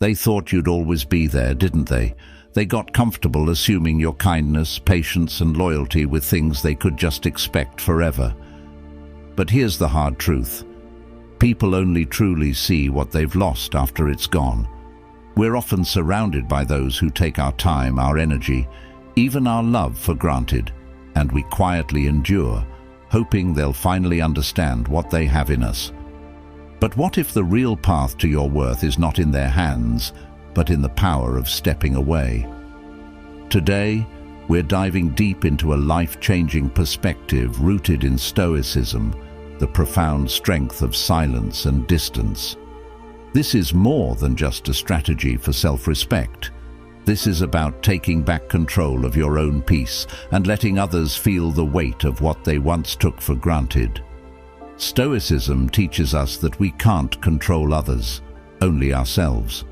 They thought you'd always be there, didn't they? They got comfortable assuming your kindness, patience, and loyalty with things they could just expect forever. But here's the hard truth. People only truly see what they've lost after it's gone. We're often surrounded by those who take our time, our energy, even our love for granted, and we quietly endure, hoping they'll finally understand what they have in us. But what if the real path to your worth is not in their hands, but in the power of stepping away? Today, we're diving deep into a life-changing perspective rooted in Stoicism, the profound strength of silence and distance. This is more than just a strategy for self-respect. This is about taking back control of your own peace and letting others feel the weight of what they once took for granted. Stoicism teaches us that we can't control others, only ourselves.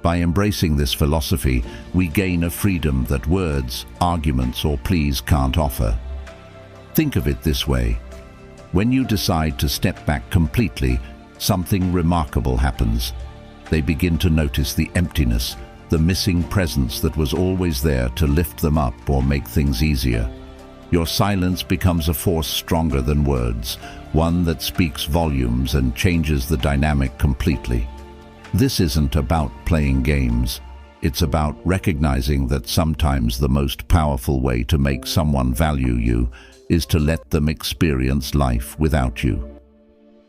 By embracing this philosophy, we gain a freedom that words, arguments, or pleas can't offer. Think of it this way. When you decide to step back completely, something remarkable happens. They begin to notice the emptiness, the missing presence that was always there to lift them up or make things easier. Your silence becomes a force stronger than words, one that speaks volumes and changes the dynamic completely. This isn't about playing games. It's about recognizing that sometimes the most powerful way to make someone value you is to let them experience life without you.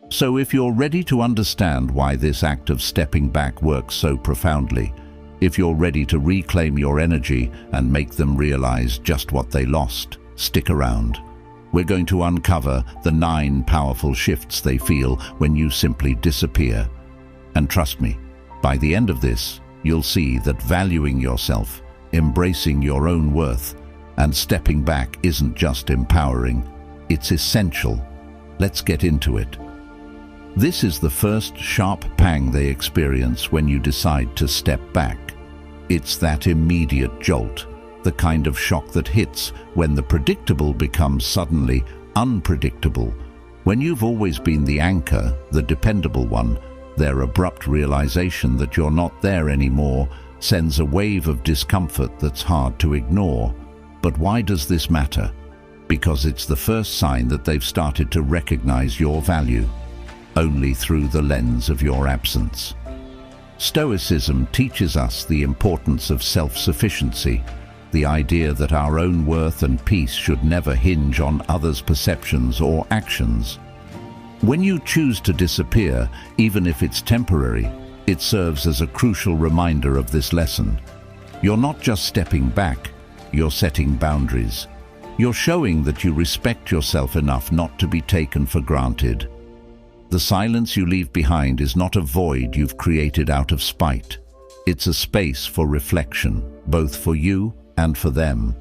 So if you're ready to understand why this act of stepping back works so profoundly, if you're ready to reclaim your energy and make them realize just what they lost, stick around. We're going to uncover the 9 powerful shifts they feel when you simply disappear. And trust me, by the end of this, you'll see that valuing yourself, embracing your own worth, and stepping back isn't just empowering, it's essential. Let's get into it. This is the first sharp pang they experience when you decide to step back. It's that immediate jolt, the kind of shock that hits when the predictable becomes suddenly unpredictable. When you've always been the anchor, the dependable one, their abrupt realization that you're not there anymore sends a wave of discomfort that's hard to ignore. But why does this matter? Because it's the first sign that they've started to recognize your value, only through the lens of your absence. Stoicism teaches us the importance of self-sufficiency, the idea that our own worth and peace should never hinge on others' perceptions or actions. When you choose to disappear, even if it's temporary, it serves as a crucial reminder of this lesson. You're not just stepping back, you're setting boundaries. You're showing that you respect yourself enough not to be taken for granted. The silence you leave behind is not a void you've created out of spite. It's a space for reflection, both for you and for them.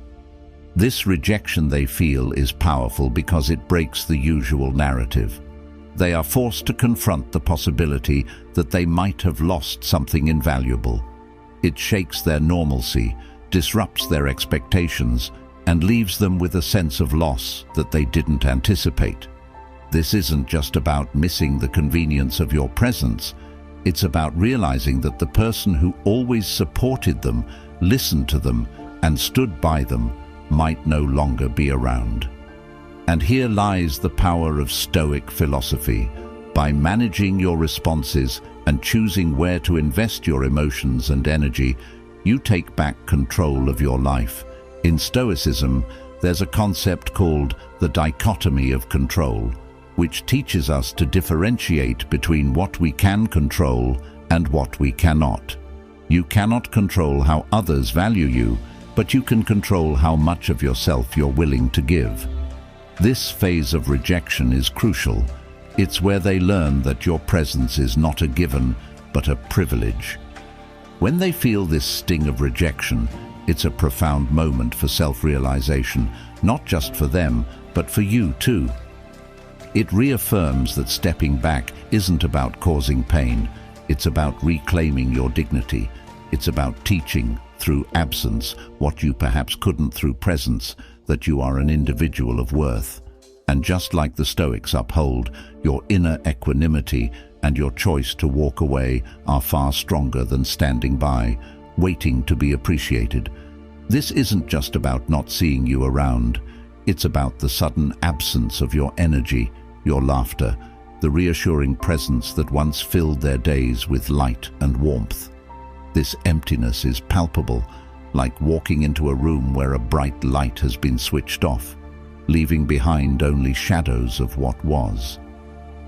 This rejection they feel is powerful because it breaks the usual narrative. They are forced to confront the possibility that they might have lost something invaluable. It shakes their normalcy, disrupts their expectations, and leaves them with a sense of loss that they didn't anticipate. This isn't just about missing the convenience of your presence. It's about realizing that the person who always supported them, listened to them, and stood by them might no longer be around. And here lies the power of Stoic philosophy. By managing your responses and choosing where to invest your emotions and energy, you take back control of your life. In Stoicism, there's a concept called the dichotomy of control, which teaches us to differentiate between what we can control and what we cannot. You cannot control how others value you, but you can control how much of yourself you're willing to give. This phase of rejection is crucial. It's where they learn that your presence is not a given, but a privilege. When they feel this sting of rejection, it's a profound moment for self-realization, not just for them, but for you too. It reaffirms that stepping back isn't about causing pain. It's about reclaiming your dignity. It's about teaching, through absence, what you perhaps couldn't through presence, that you are an individual of worth. And just like the Stoics uphold, your inner equanimity and your choice to walk away are far stronger than standing by, waiting to be appreciated. This isn't just about not seeing you around. It's about the sudden absence of your energy, your laughter, the reassuring presence that once filled their days with light and warmth. This emptiness is palpable, like walking into a room where a bright light has been switched off, leaving behind only shadows of what was.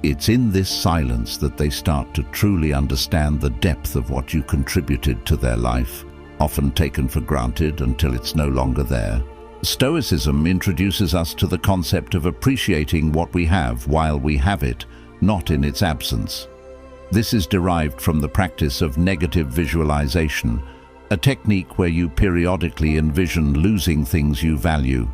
It's in this silence that they start to truly understand the depth of what you contributed to their life, often taken for granted until it's no longer there. Stoicism introduces us to the concept of appreciating what we have while we have it, not in its absence. This is derived from the practice of negative visualization, a technique where you periodically envision losing things you value.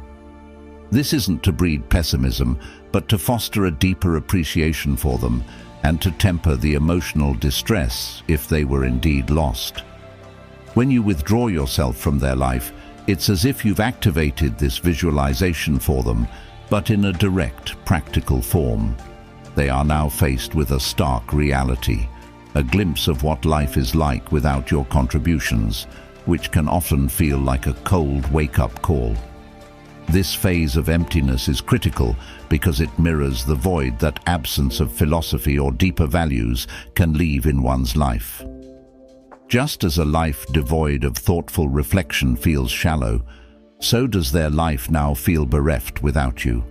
This isn't to breed pessimism, but to foster a deeper appreciation for them and to temper the emotional distress if they were indeed lost. When you withdraw yourself from their life, it's as if you've activated this visualization for them, but in a direct, practical form. They are now faced with a stark reality, a glimpse of what life is like without your contributions, which can often feel like a cold wake-up call. This phase of emptiness is critical because it mirrors the void that absence of philosophy or deeper values can leave in one's life. Just as a life devoid of thoughtful reflection feels shallow, so does their life now feel bereft without you.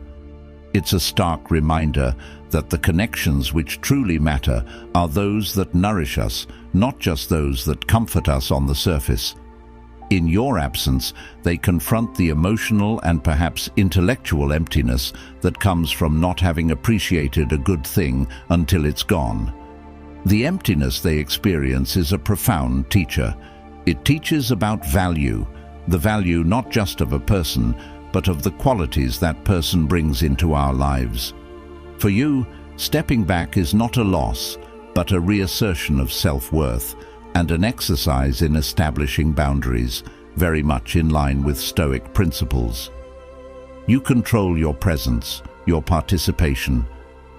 It's a stark reminder that the connections which truly matter are those that nourish us, not just those that comfort us on the surface. In your absence, they confront the emotional and perhaps intellectual emptiness that comes from not having appreciated a good thing until it's gone. The emptiness they experience is a profound teacher. It teaches about value, the value not just of a person, but of the qualities that person brings into our lives. For you, stepping back is not a loss, but a reassertion of self-worth, and an exercise in establishing boundaries, very much in line with Stoic principles. You control your presence, your participation,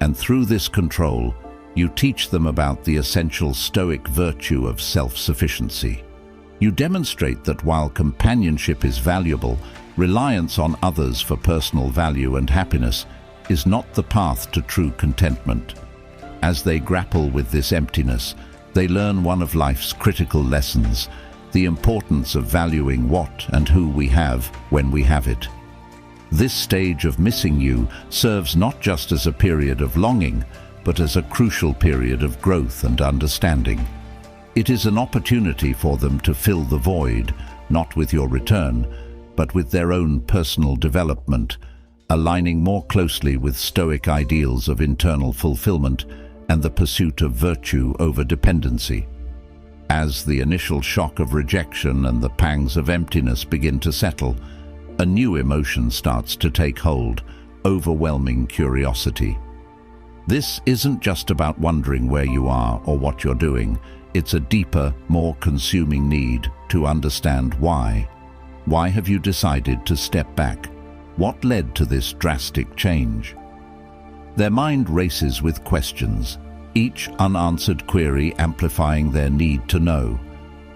and through this control, you teach them about the essential Stoic virtue of self-sufficiency. You demonstrate that while companionship is valuable, reliance on others for personal value and happiness is not the path to true contentment. As they grapple with this emptiness, they learn one of life's critical lessons, the importance of valuing what and who we have when we have it. This stage of missing you serves not just as a period of longing, but as a crucial period of growth and understanding. It is an opportunity for them to fill the void, not with your return, but with their own personal development, aligning more closely with Stoic ideals of internal fulfillment and the pursuit of virtue over dependency. As the initial shock of rejection and the pangs of emptiness begin to settle, a new emotion starts to take hold, overwhelming curiosity. This isn't just about wondering where you are or what you're doing. It's a deeper, more consuming need to understand why. Why have you decided to step back? What led to this drastic change? Their mind races with questions, each unanswered query amplifying their need to know.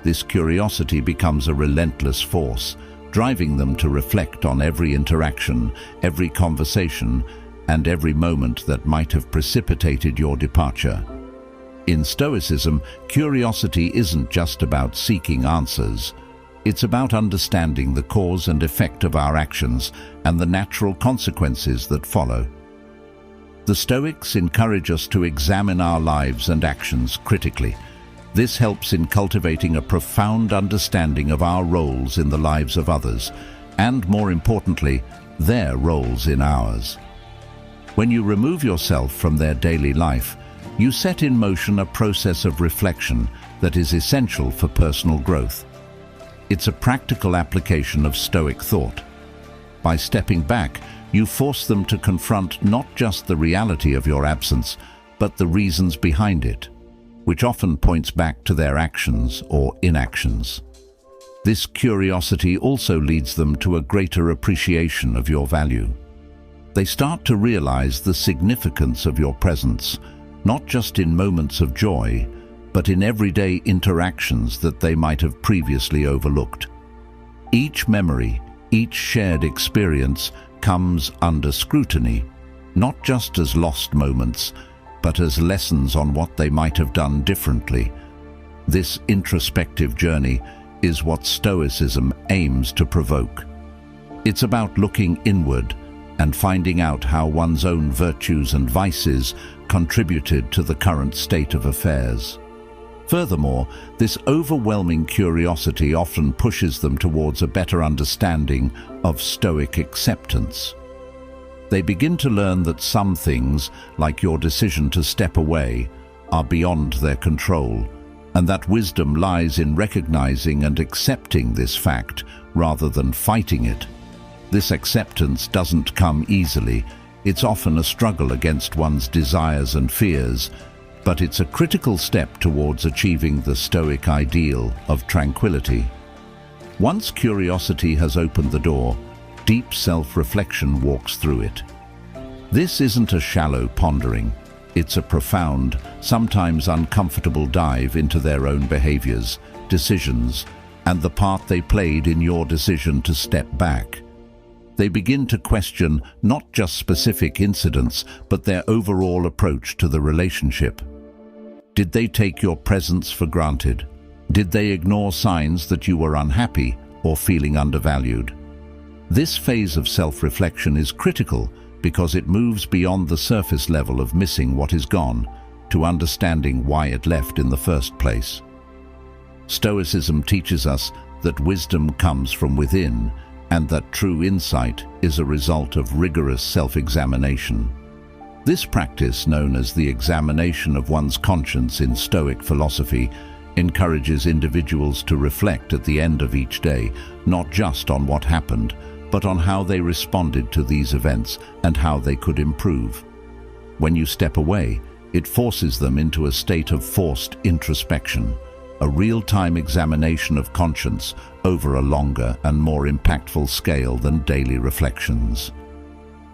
This curiosity becomes a relentless force, driving them to reflect on every interaction, every conversation, and every moment that might have precipitated your departure. In Stoicism, curiosity isn't just about seeking answers. It's about understanding the cause and effect of our actions and the natural consequences that follow. The Stoics encourage us to examine our lives and actions critically. This helps in cultivating a profound understanding of our roles in the lives of others, and more importantly, their roles in ours. When you remove yourself from their daily life, you set in motion a process of reflection that is essential for personal growth. It's a practical application of Stoic thought. By stepping back, you force them to confront not just the reality of your absence, but the reasons behind it, which often points back to their actions or inactions. This curiosity also leads them to a greater appreciation of your value. They start to realize the significance of your presence, not just in moments of joy, but in everyday interactions that they might have previously overlooked. Each memory, each shared experience comes under scrutiny, not just as lost moments, but as lessons on what they might have done differently. This introspective journey is what Stoicism aims to provoke. It's about looking inward and finding out how one's own virtues and vices contributed to the current state of affairs. Furthermore, this overwhelming curiosity often pushes them towards a better understanding of Stoic acceptance. They begin to learn that some things, like your decision to step away, are beyond their control, and that wisdom lies in recognizing and accepting this fact rather than fighting it. This acceptance doesn't come easily. It's often a struggle against one's desires and fears, but it's a critical step towards achieving the Stoic ideal of tranquility. Once curiosity has opened the door, deep self-reflection walks through it. This isn't a shallow pondering. It's a profound, sometimes uncomfortable dive into their own behaviors, decisions, and the part they played in your decision to step back. They begin to question not just specific incidents, but their overall approach to the relationship. Did they take your presence for granted? Did they ignore signs that you were unhappy or feeling undervalued? This phase of self-reflection is critical because it moves beyond the surface level of missing what is gone to understanding why it left in the first place. Stoicism teaches us that wisdom comes from within, and that true insight is a result of rigorous self-examination. This practice, known as the examination of one's conscience in Stoic philosophy, encourages individuals to reflect at the end of each day, not just on what happened, but on how they responded to these events and how they could improve. When you step away, it forces them into a state of forced introspection, a real-time examination of conscience over a longer and more impactful scale than daily reflections.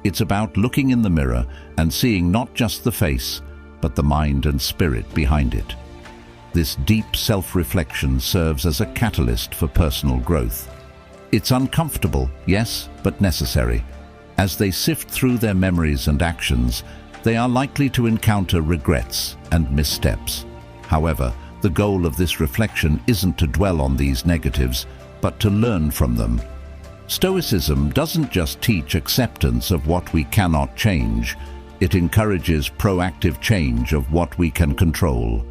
It's about looking in the mirror and seeing not just the face, but the mind and spirit behind it. This deep self-reflection serves as a catalyst for personal growth. It's uncomfortable, yes, but necessary. As they sift through their memories and actions, they are likely to encounter regrets and missteps. However, the goal of this reflection isn't to dwell on these negatives, but to learn from them. Stoicism doesn't just teach acceptance of what we cannot change, it encourages proactive change of what we can control.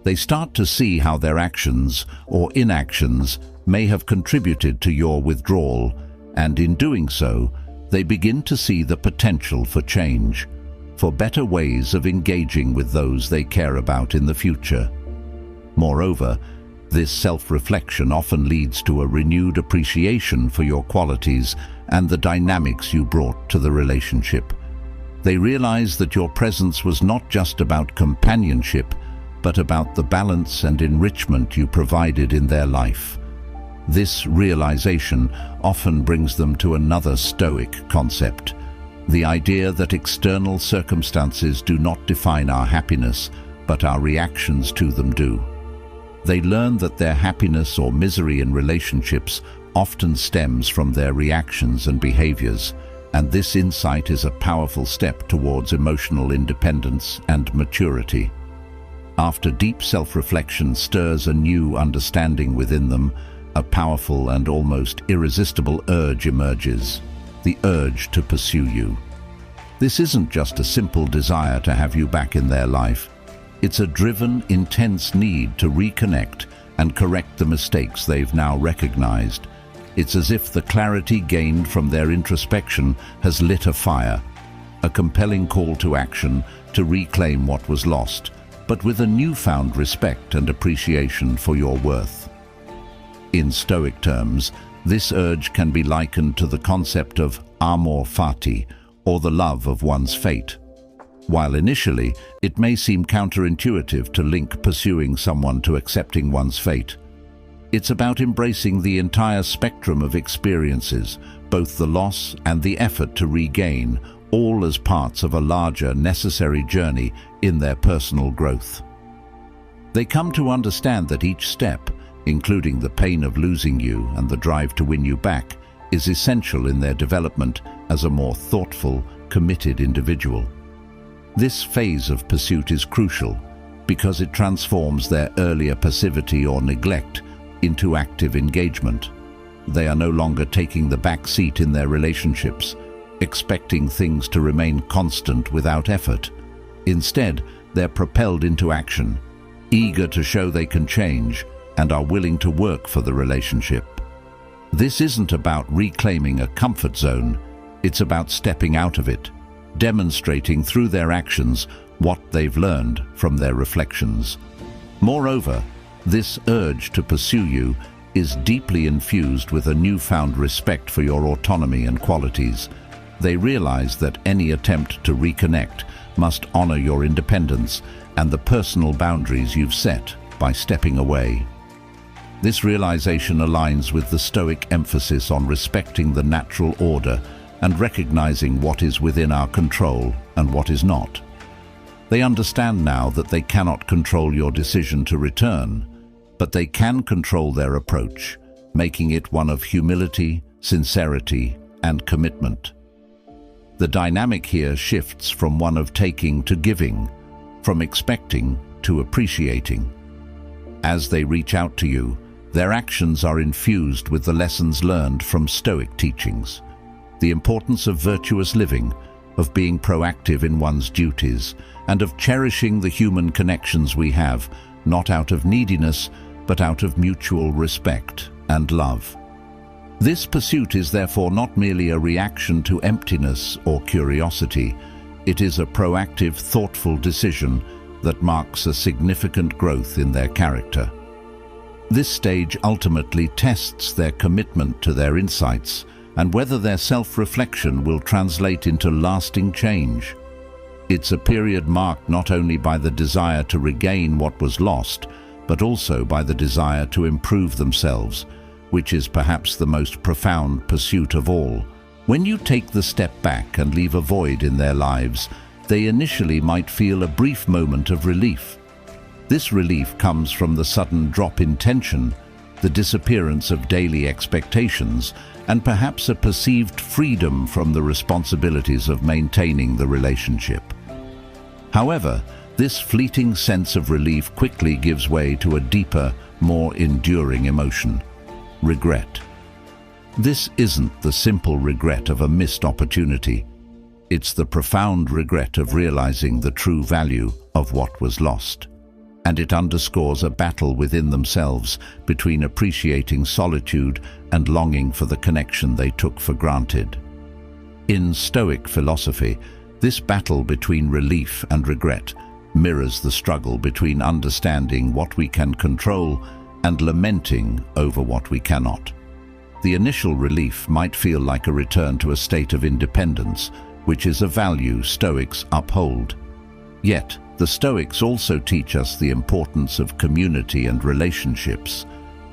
They start to see how their actions or inactions may have contributed to your withdrawal, and in doing so, they begin to see the potential for change, for better ways of engaging with those they care about in the future. Moreover, this self-reflection often leads to a renewed appreciation for your qualities and the dynamics you brought to the relationship. They realize that your presence was not just about companionship, but about the balance and enrichment you provided in their life. This realization often brings them to another Stoic concept, the idea that external circumstances do not define our happiness, but our reactions to them do. They learn that their happiness or misery in relationships often stems from their reactions and behaviors, and this insight is a powerful step towards emotional independence and maturity. After deep self-reflection stirs a new understanding within them, a powerful and almost irresistible urge emerges, the urge to pursue you. This isn't just a simple desire to have you back in their life. It's a driven, intense need to reconnect and correct the mistakes they've now recognized. It's as if the clarity gained from their introspection has lit a fire, a compelling call to action to reclaim what was lost, but with a newfound respect and appreciation for your worth. In Stoic terms, this urge can be likened to the concept of amor fati, or the love of one's fate. While initially, it may seem counterintuitive to link pursuing someone to accepting one's fate. It's about embracing the entire spectrum of experiences, both the loss and the effort to regain, all as parts of a larger, necessary journey in their personal growth. They come to understand that each step, including the pain of losing you and the drive to win you back, is essential in their development as a more thoughtful, committed individual. This phase of pursuit is crucial because it transforms their earlier passivity or neglect into active engagement. They are no longer taking the back seat in their relationships, expecting things to remain constant without effort. Instead, they're propelled into action, eager to show they can change and are willing to work for the relationship. This isn't about reclaiming a comfort zone, it's about stepping out of it, demonstrating through their actions what they've learned from their reflections. Moreover, this urge to pursue you is deeply infused with a newfound respect for your autonomy and qualities. They realize that any attempt to reconnect must honor your independence and the personal boundaries you've set by stepping away. This realization aligns with the Stoic emphasis on respecting the natural order and recognizing what is within our control and what is not. They understand now that they cannot control your decision to return, but they can control their approach, making it one of humility, sincerity, and commitment. The dynamic here shifts from one of taking to giving, from expecting to appreciating. As they reach out to you, their actions are infused with the lessons learned from Stoic teachings. The importance of virtuous living, of being proactive in one's duties, and of cherishing the human connections we have, not out of neediness, but out of mutual respect and love. This pursuit is therefore not merely a reaction to emptiness or curiosity. It is a proactive, thoughtful decision that marks a significant growth in their character. This stage ultimately tests their commitment to their insights and whether their self-reflection will translate into lasting change. It's a period marked not only by the desire to regain what was lost, but also by the desire to improve themselves, which is perhaps the most profound pursuit of all. When you take the step back and leave a void in their lives, they initially might feel a brief moment of relief. This relief comes from the sudden drop in tension, the disappearance of daily expectations, and perhaps a perceived freedom from the responsibilities of maintaining the relationship. However, this fleeting sense of relief quickly gives way to a deeper, more enduring emotion: regret. This isn't the simple regret of a missed opportunity. It's the profound regret of realizing the true value of what was lost. And it underscores a battle within themselves between appreciating solitude and longing for the connection they took for granted. In Stoic philosophy, this battle between relief and regret mirrors the struggle between understanding what we can control and lamenting over what we cannot. The initial relief might feel like a return to a state of independence, which is a value Stoics uphold. Yet, the Stoics also teach us the importance of community and relationships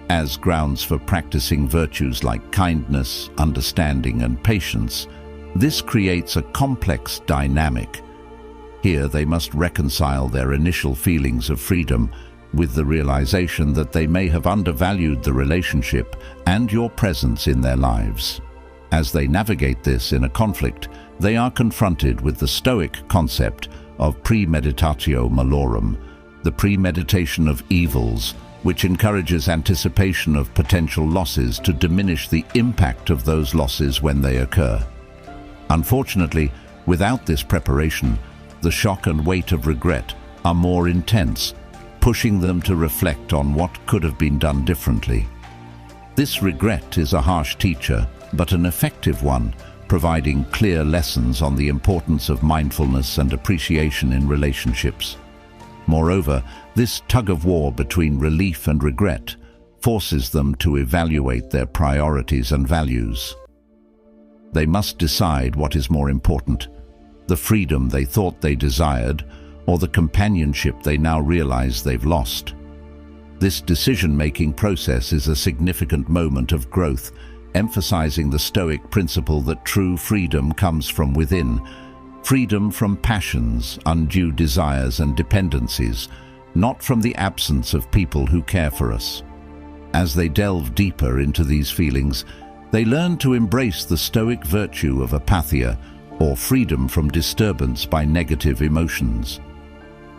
as grounds for practicing virtues like kindness, understanding, and patience. This creates a complex dynamic. Here they must reconcile their initial feelings of freedom with the realization that they may have undervalued the relationship and your presence in their lives. As they navigate this in a conflict, they are confronted with the Stoic concept of premeditatio malorum, the premeditation of evils, which encourages anticipation of potential losses to diminish the impact of those losses when they occur. Unfortunately, without this preparation, the shock and weight of regret are more intense, pushing them to reflect on what could have been done differently. This regret is a harsh teacher, but an effective one, providing clear lessons on the importance of mindfulness and appreciation in relationships. Moreover, this tug-of-war between relief and regret forces them to evaluate their priorities and values. They must decide what is more important: the freedom they thought they desired, or the companionship they now realize they've lost. This decision-making process is a significant moment of growth, emphasizing the Stoic principle that true freedom comes from within freedom from passions, undue desires and dependencies, not from the absence of people who care for us. As they delve deeper into these feelings, they learn to embrace the Stoic virtue of apatheia, or freedom from disturbance by negative emotions.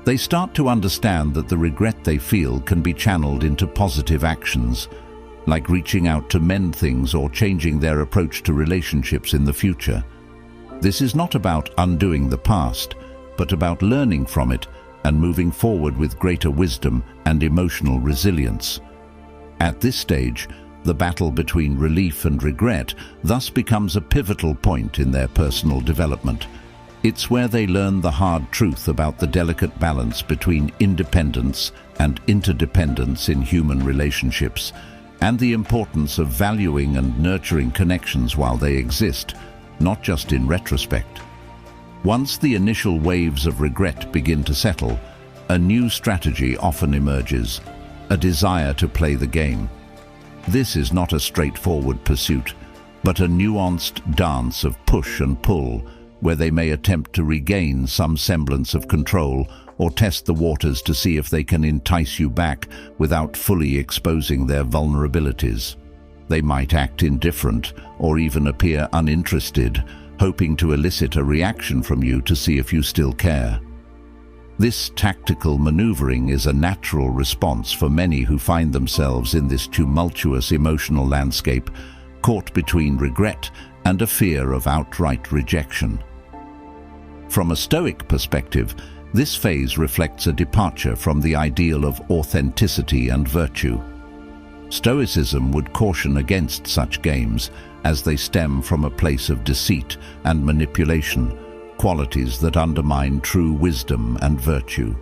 They start to understand that the regret they feel can be channeled into positive actions, like reaching out to mend things or changing their approach to relationships in the future. This is not about undoing the past, but about learning from it and moving forward with greater wisdom and emotional resilience. At this stage, the battle between relief and regret thus becomes a pivotal point in their personal development. It's where they learn the hard truth about the delicate balance between independence and interdependence in human relationships, and the importance of valuing and nurturing connections while they exist, not just in retrospect. Once the initial waves of regret begin to settle, a new strategy often emerges, a desire to play the game. This is not a straightforward pursuit, but a nuanced dance of push and pull, where they may attempt to regain some semblance of control or test the waters to see if they can entice you back without fully exposing their vulnerabilities. They might act indifferent or even appear uninterested, hoping to elicit a reaction from you to see if you still care. This tactical maneuvering is a natural response for many who find themselves in this tumultuous emotional landscape, caught between regret and a fear of outright rejection. From a Stoic perspective, this phase reflects a departure from the ideal of authenticity and virtue. Stoicism would caution against such games, as they stem from a place of deceit and manipulation, qualities that undermine true wisdom and virtue.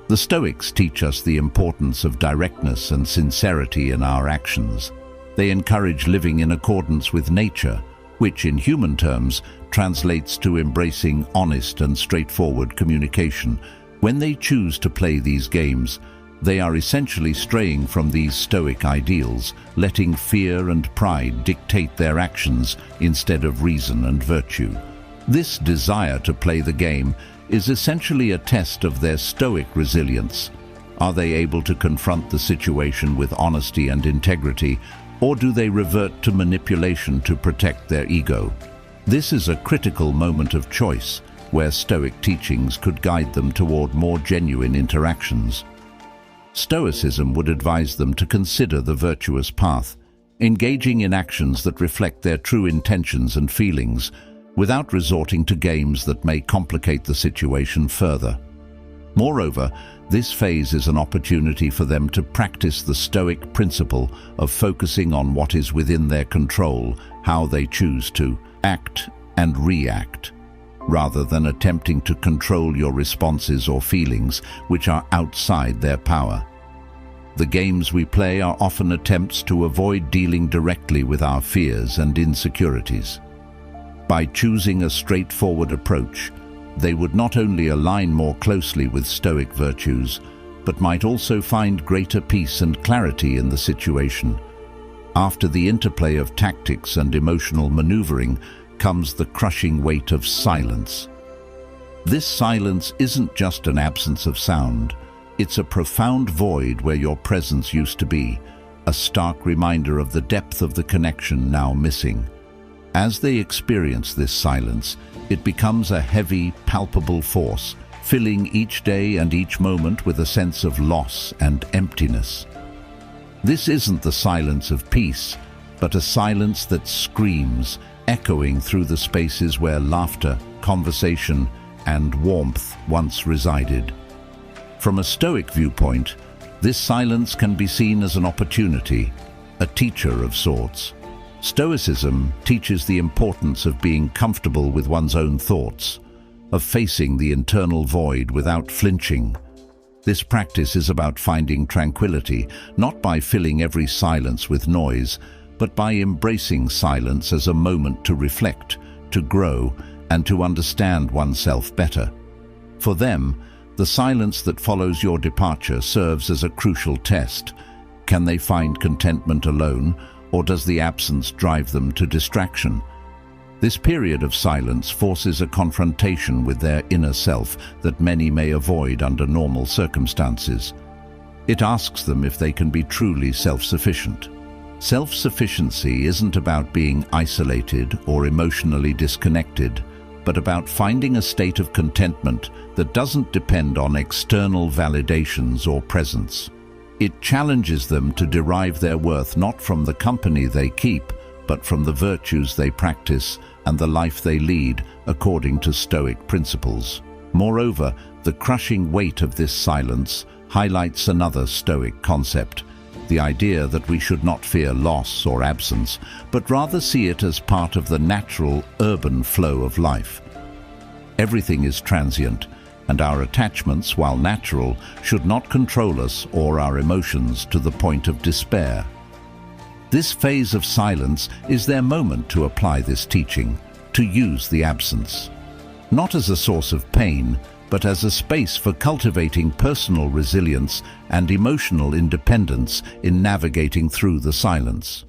The Stoics teach us the importance of directness and sincerity in our actions. They encourage living in accordance with nature, which in human terms translates to embracing honest and straightforward communication. When they choose to play these games, they are essentially straying from these Stoic ideals, letting fear and pride dictate their actions instead of reason and virtue. This desire to play the game is essentially a test of their Stoic resilience. Are they able to confront the situation with honesty and integrity, or do they revert to manipulation to protect their ego? This is a critical moment of choice, where Stoic teachings could guide them toward more genuine interactions. Stoicism would advise them to consider the virtuous path, engaging in actions that reflect their true intentions and feelings, without resorting to games that may complicate the situation further. Moreover, this phase is an opportunity for them to practice the Stoic principle of focusing on what is within their control, how they choose to act and react, rather than attempting to control your responses or feelings which are outside their power. The games we play are often attempts to avoid dealing directly with our fears and insecurities. By choosing a straightforward approach, they would not only align more closely with Stoic virtues, but might also find greater peace and clarity in the situation. After the interplay of tactics and emotional maneuvering comes the crushing weight of silence. This silence isn't just an absence of sound, it's a profound void where your presence used to be, a stark reminder of the depth of the connection now missing. As they experience this silence, it becomes a heavy, palpable force, filling each day and each moment with a sense of loss and emptiness. This isn't the silence of peace, but a silence that screams, echoing through the spaces where laughter, conversation, and warmth once resided. From a Stoic viewpoint, this silence can be seen as an opportunity, a teacher of sorts. Stoicism teaches the importance of being comfortable with one's own thoughts, of facing the internal void without flinching. This practice is about finding tranquility, not by filling every silence with noise, but by embracing silence as a moment to reflect, to grow, and to understand oneself better. For them, the silence that follows your departure serves as a crucial test. Can they find contentment alone, or does the absence drive them to distraction? This period of silence forces a confrontation with their inner self that many may avoid under normal circumstances. It asks them if they can be truly self-sufficient. Self-sufficiency isn't about being isolated or emotionally disconnected, but about finding a state of contentment that doesn't depend on external validations or presence. It challenges them to derive their worth not from the company they keep, but from the virtues they practice and the life they lead according to Stoic principles. Moreover, the crushing weight of this silence highlights another Stoic concept, the idea that we should not fear loss or absence, but rather see it as part of the natural urban flow of life. Everything is transient, and our attachments, while natural, should not control us or our emotions to the point of despair. This phase of silence is their moment to apply this teaching, to use the absence, not as a source of pain, but as a space for cultivating personal resilience and emotional independence in navigating through the silence.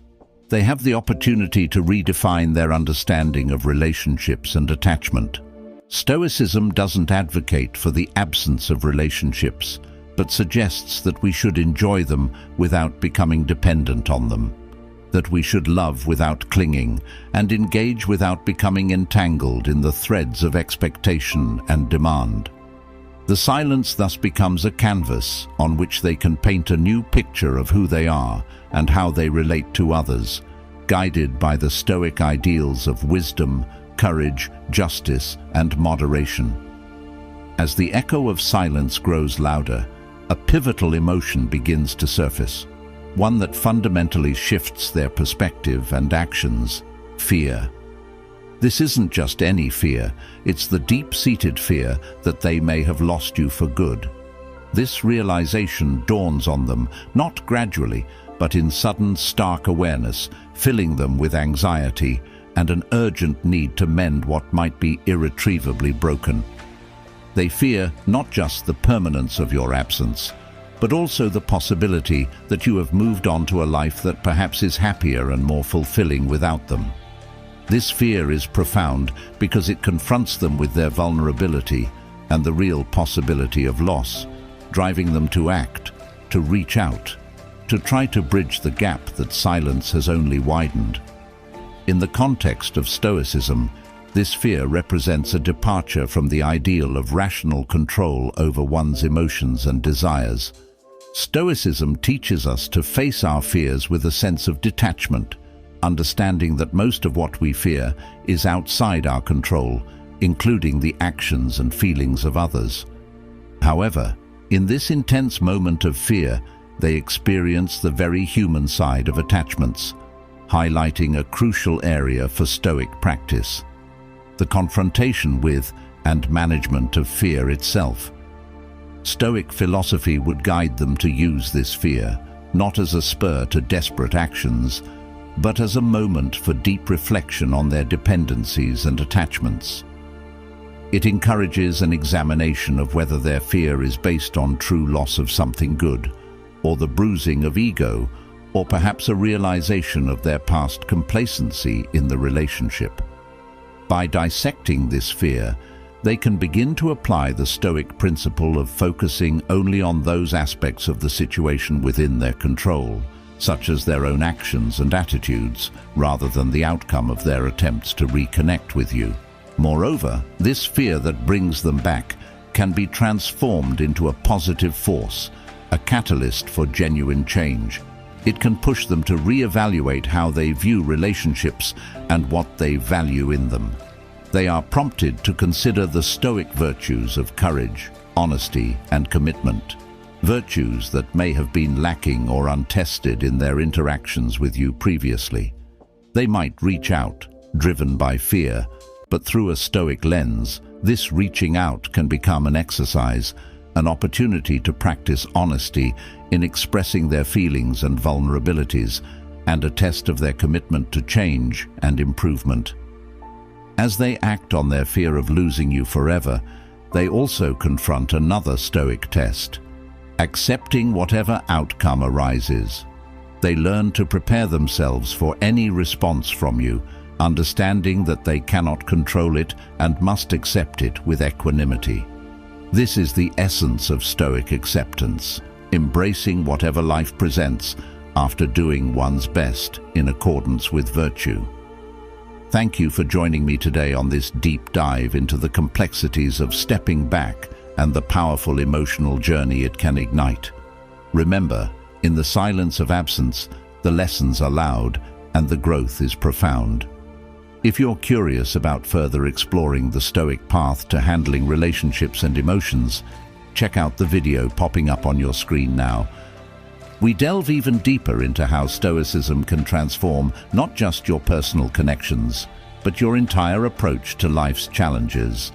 They have the opportunity to redefine their understanding of relationships and attachment. Stoicism doesn't advocate for the absence of relationships, but suggests that we should enjoy them without becoming dependent on them, that we should love without clinging and engage without becoming entangled in the threads of expectation and demand. The silence thus becomes a canvas on which they can paint a new picture of who they are and how they relate to others, guided by the Stoic ideals of wisdom, courage, justice, and moderation. As the echo of silence grows louder, a pivotal emotion begins to surface, one that fundamentally shifts their perspective and actions: fear. This isn't just any fear, it's the deep-seated fear that they may have lost you for good. This realization dawns on them, not gradually, but in sudden, stark awareness, filling them with anxiety and an urgent need to mend what might be irretrievably broken. They fear not just the permanence of your absence, but also the possibility that you have moved on to a life that perhaps is happier and more fulfilling without them. This fear is profound because it confronts them with their vulnerability and the real possibility of loss, driving them to act, to reach out, to try to bridge the gap that silence has only widened. In the context of Stoicism, this fear represents a departure from the ideal of rational control over one's emotions and desires. Stoicism teaches us to face our fears with a sense of detachment, understanding that most of what we fear is outside our control, including the actions and feelings of others. However, in this intense moment of fear, they experience the very human side of attachments, highlighting a crucial area for Stoic practice: the confrontation with and management of fear itself. Stoic philosophy would guide them to use this fear, not as a spur to desperate actions, but as a moment for deep reflection on their dependencies and attachments. It encourages an examination of whether their fear is based on true loss of something good, or the bruising of ego, or perhaps a realization of their past complacency in the relationship. By dissecting this fear, they can begin to apply the Stoic principle of focusing only on those aspects of the situation within their control, such as their own actions and attitudes, rather than the outcome of their attempts to reconnect with you. Moreover, this fear that brings them back can be transformed into a positive force, a catalyst for genuine change. It can push them to reevaluate how they view relationships and what they value in them. They are prompted to consider the Stoic virtues of courage, honesty, and commitment, virtues that may have been lacking or untested in their interactions with you previously. They might reach out, driven by fear, but through a Stoic lens, this reaching out can become an exercise, an opportunity to practice honesty in expressing their feelings and vulnerabilities, and a test of their commitment to change and improvement. As they act on their fear of losing you forever, they also confront another Stoic test: accepting whatever outcome arises. They learn to prepare themselves for any response from you, understanding that they cannot control it and must accept it with equanimity. This is the essence of Stoic acceptance, embracing whatever life presents after doing one's best in accordance with virtue. Thank you for joining me today on this deep dive into the complexities of stepping back and the powerful emotional journey it can ignite. Remember, in the silence of absence, the lessons are loud and the growth is profound. If you're curious about further exploring the Stoic path to handling relationships and emotions, check out the video popping up on your screen now. We delve even deeper into how Stoicism can transform not just your personal connections, but your entire approach to life's challenges.